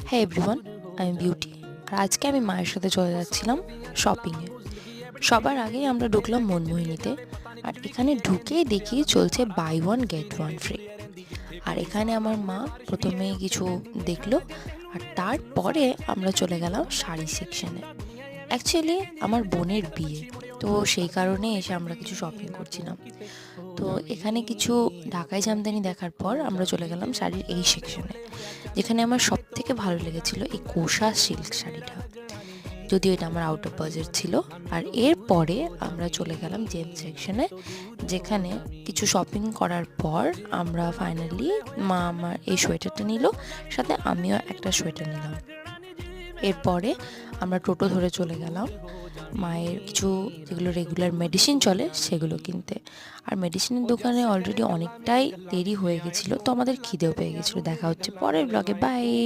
হ্যাঁ এভরিওয়ান, আমি বিউটি। আর আজকে আমি মায়ের সাথে চলে যাচ্ছিলাম শপিংয়ে। সবার আগেই আমরা ঢুকলাম মনমোহিনীতে। আর এখানে ঢুকেই দেখি চলছে buy one get one free. আর এখানে আমার মা প্রথমেই কিছু দেখলো, আর তারপরে আমরা চলে গেলাম শাড়ি সেকশনে। অ্যাকচুয়ালি আমার বোনের বিয়ে, তো সেই কারণে এসে আমরা কিছু শপিং করছিলাম। তো এখানে কিছু ঢাকাই জামদানি দেখার পর আমরা চলে গেলাম শাড়ির এই সেকশনে, যেখানে আমার সব থেকে ভালো লেগেছিল এই কোষা সিল্ক শাড়িটা, যদিও এটা আমার আউট অফ বাজেট ছিল। আর এরপরে আমরা চলে গেলাম জেন্টস সেকশনে, যেখানে কিছু শপিং করার পর আমরা ফাইনালি মা আমার এই সোয়েটারটা নিল, সাথে আমিও একটা সোয়েটার নিলাম। এরপরে আমরা টোটো ধরে চলে গেলাম মায়ের কিছু যেগুলো রেগুলার মেডিসিন চলে সেগুলো কিনতে। আর মেডিসিনের দোকানে অলরেডি অনেকটাই দেরি হয়ে গেছিলো, তো আমাদের খিদেও পেয়ে গেছিলো। দেখা হচ্ছে পরের ব্লগে, বাই।